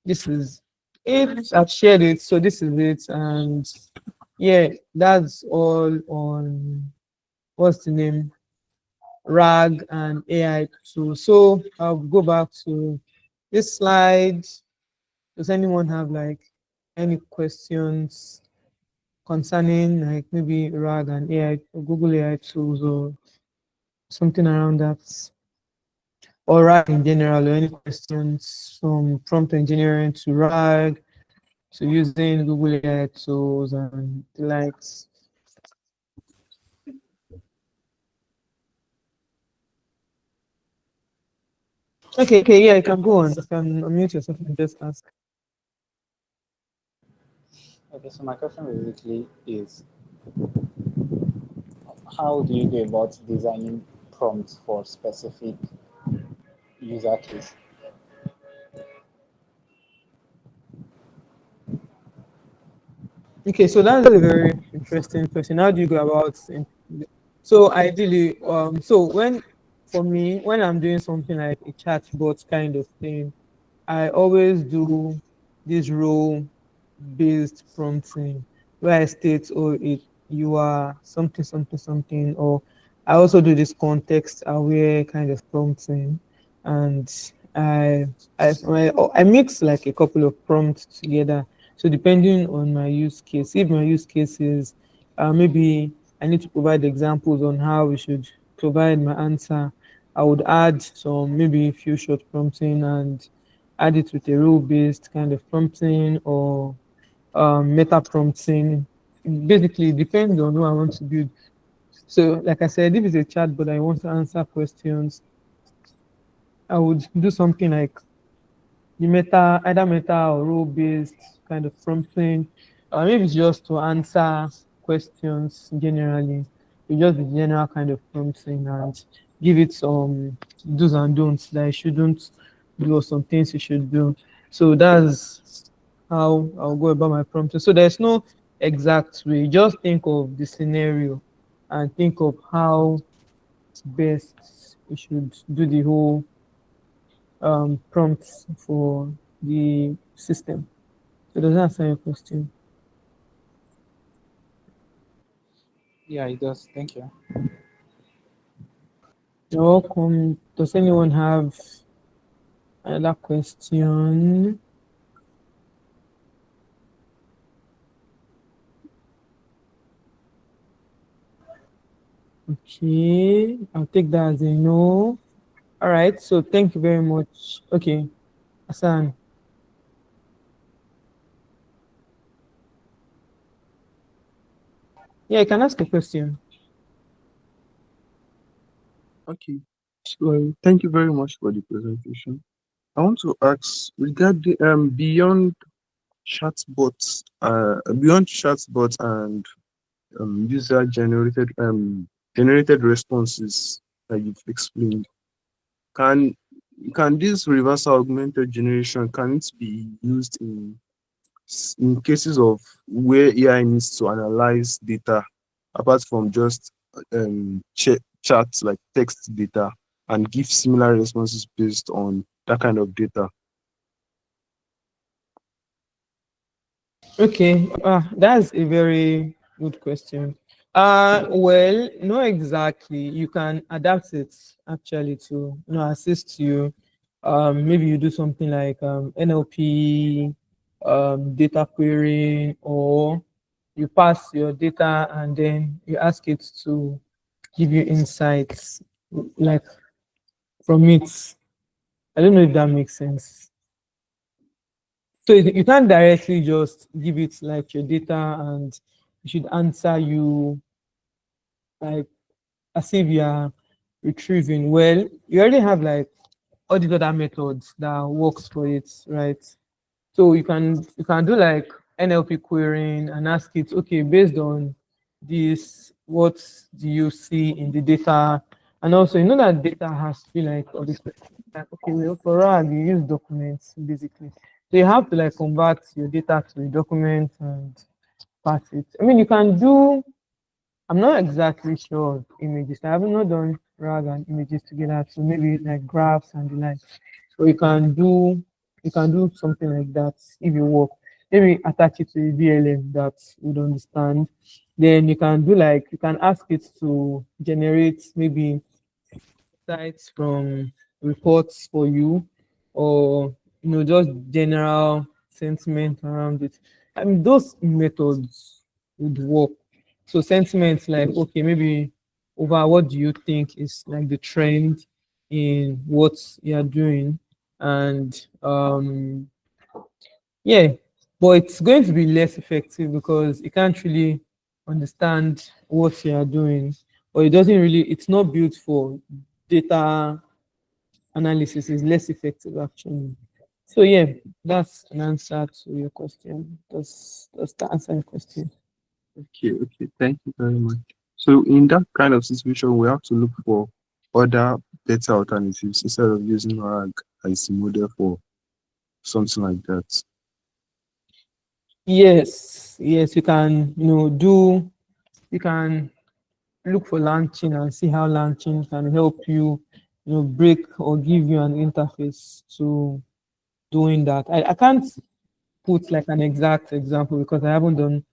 this is it. I've shared it. So this is it. And yeah, that's all on what's the name? RAG and AI tool. So I'll go back to this slide. Does anyone have like any questions concerning like maybe RAG and AI or Google AI tools or something around that? Or RAG in general, or any questions from prompt engineering to RAG to using Google AI tools and the likes? Okay, yeah, you can go on. You can unmute yourself and just ask. Okay, so my question basically is, how do you go about designing prompts for specific user case? Okay, so that's a very interesting question. How do you go about so ideally, so when for me, when I'm doing something like a chatbot kind of thing, I always do this role-based prompting where I state, oh, you are something, something, something, or I also do this context-aware kind of prompting, and I mix like a couple of prompts together. So depending on my use case, if my use case is maybe I need to provide examples on how we should provide my answer, I would add some maybe a few short prompting and add it with a rule-based kind of prompting or meta prompting. Basically, it depends on what I want to build. So, like I said, if it's a chat, but I want to answer questions, I would do something like the meta, either meta or role based kind of prompting. Maybe it's just to answer questions generally. You just the general kind of prompting and give it some do's and don'ts that you shouldn't do or some things you should do. So that's how I'll go about my prompting. So there's no exact way. Just think of the scenario and think of how best you should do the whole prompts for the system. So does that answer your question? Yeah, it does. Thank you. You're welcome. Does anyone have another question? Okay, I'll take that as a no. All right, so thank you very much. Okay, Hassan. Yeah, you can ask a question. Okay, so thank you very much for the presentation. I want to ask regarding beyond chatbots and user generated responses that you've explained. Can can this reversal augmented generation can it be used in cases of where AI needs to analyze data apart from just chats like text data and give similar responses based on that kind of data? Okay, that's a very good question. Well, no, exactly. You can adapt it actually to assist you. Maybe you do something like NLP, data querying, or you pass your data and then you ask it to give you insights like from it. I don't know if that makes sense. So you can't directly just give it like your data and it should answer you like as if you are retrieving. Well, you already have like all these other methods that works for it, right? So you can do like NLP querying and ask it, okay, based on this, what do you see in the data? And also, you know that data has to be like all this, like okay, well, for RAG, you use documents basically. So you have to like convert your data to a document and pass it. I mean, you can do. I'm not exactly sure of images. I haven't not done RAG and images together, so maybe like graphs and the like. So you can do something like that if you work. Maybe attach it to a VLM that would understand. Then you can ask it to generate maybe sites from reports for you, or just general sentiment around it. I mean, those methods would work. So sentiments like, okay, maybe over what do you think is like the trend in what you're doing, and yeah, but it's going to be less effective because it can't really understand what you are doing, or it doesn't really. It's not built for data analysis. Is less effective actually. So yeah, that's an answer to your question. Does that answer your question? Okay, okay. Thank you very much. So in that kind of situation, we have to look for other better alternatives instead of using RAG as a model for something like that. Yes, yes, you can, you can look for launching and see how launching can help you, break or give you an interface to doing that. I can't put like an exact example because I haven't done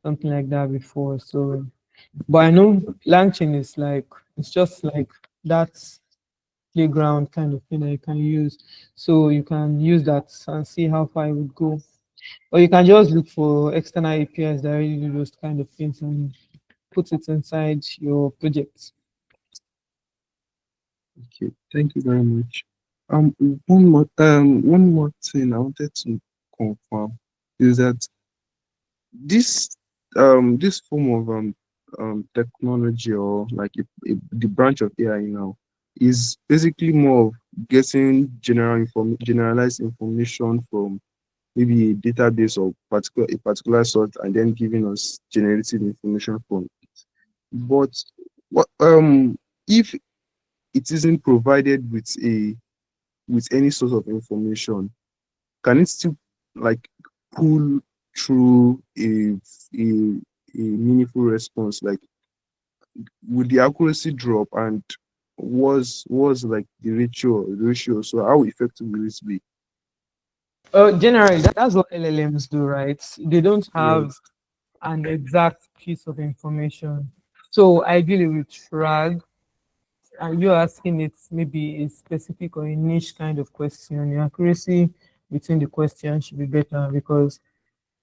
something like that before. So, but I know launching is like, it's just like that playground kind of thing that you can use. So you can use that and see how far it would go. Or you can just look for external APIs that really do those kind of things and put it inside your project. Okay, thank you very much. One more thing I wanted to confirm is that this this form of technology, or like the branch of AI now, is basically more of getting generalized information from maybe a database or a particular sort, and then giving us generated information from it. But what if it isn't provided with any sort of information, can it still like pull through a meaningful response? Like, would the accuracy drop, and was like the ratio? So how effective will it be? Generally, that's what LLMs do, right? They don't have Yes. an exact piece of information. So ideally with RAG, you're asking it maybe a specific or a niche kind of question. The accuracy between the questions should be better because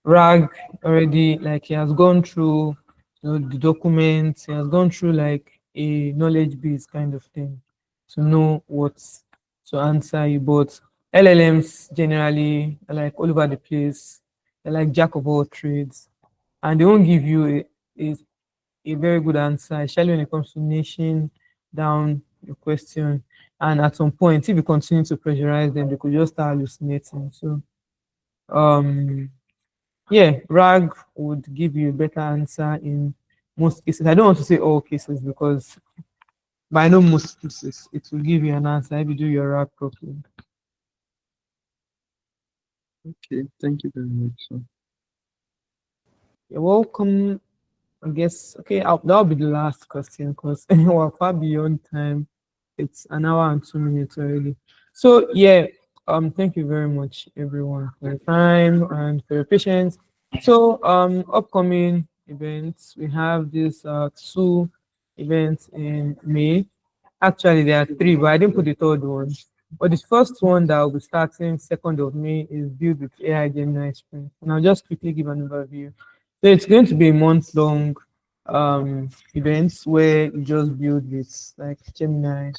RAG already, like, he has gone through, the documents. He has gone through like a knowledge base kind of thing to know what to answer you. But LLMs generally are like all over the place. They're like jack of all trades, and they won't give you a very good answer, especially when it comes to niching down your question. And at some point, if you continue to pressurize them, they could just start hallucinating. So um yeah, RAG would give you a better answer in most cases. I don't want to say all cases because, but I know most cases it will give you an answer if you do your RAG properly. Okay, thank you very much, sir. You're welcome. I guess okay, that'll be the last question because we're far beyond time. It's an hour and 2 minutes already. So yeah, thank you very much everyone for your time and for your patience. So upcoming events, we have this two events in May. Actually, there are three, but I didn't put the third one. But the first one that will be starting 2nd of May is Build with AI Gemini Sprint. And I'll just quickly give an overview. So it's going to be a month-long event where you just build with like Gemini,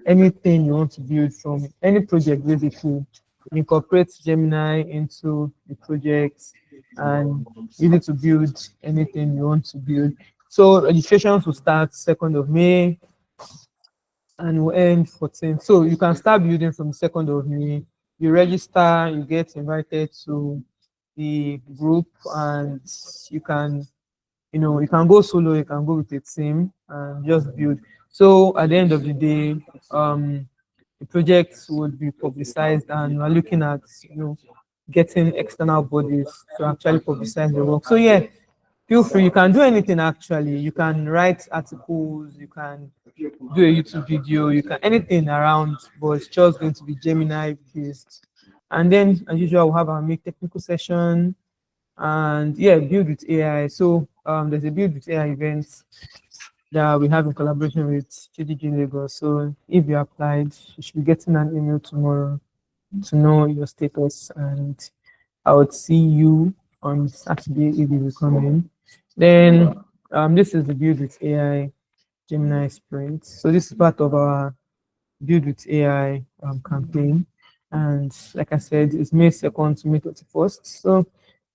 anything you want to build from any project basically. Incorporate Gemini into the project and use it to build anything you want to build. So registrations will start 2nd of May and will end 14th. So you can start building from 2nd of May. You register, you get invited to the group, and you can, you can go solo, you can go with a team and just build. So at the end of the day, the projects would be publicized, and we're looking at, getting external bodies to actually publicize the work. So yeah, feel free. You can do anything actually. You can write articles, you can do a YouTube video, you can anything around, but it's just going to be Gemini based. And then as usual, we'll have our make technical session, and yeah, build with AI. So there's a build with AI events that we have in collaboration with JDG Lagos. So if you applied, you should be getting an email tomorrow to know your status, and I would see you on Saturday if you will come in. Then this is the build with AI Gemini sprint. So this is part of our build with AI campaign. And like I said, it's May 2nd to May 31st. So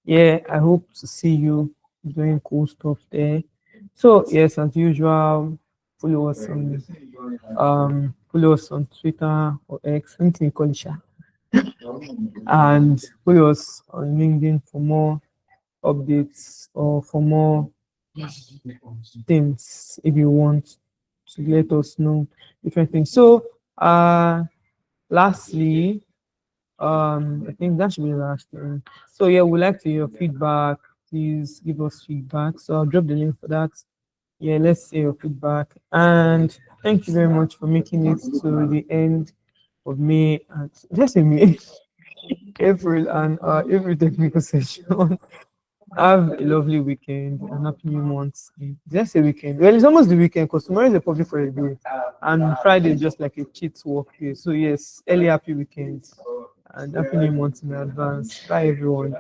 yeah, I hope to see you doing cool stuff there. So yes, as usual, follow us on Twitter or X, anything you call it, and follow us on LinkedIn for more updates or for more things if you want to let us know different things. So lastly, I think that should be the last thing. So yeah, we'd like to hear your feedback. Please give us feedback. So I'll drop the link for that. Yeah, let's see your feedback. And thank you very much for making it to the end of May and just say May, April, and every technical session. Have a lovely weekend and happy new month. Just a weekend. Well, it's almost the weekend because tomorrow is a public holiday, and Friday is just like a cheat work day. So yes, early happy weekend and happy new month in advance. Bye everyone.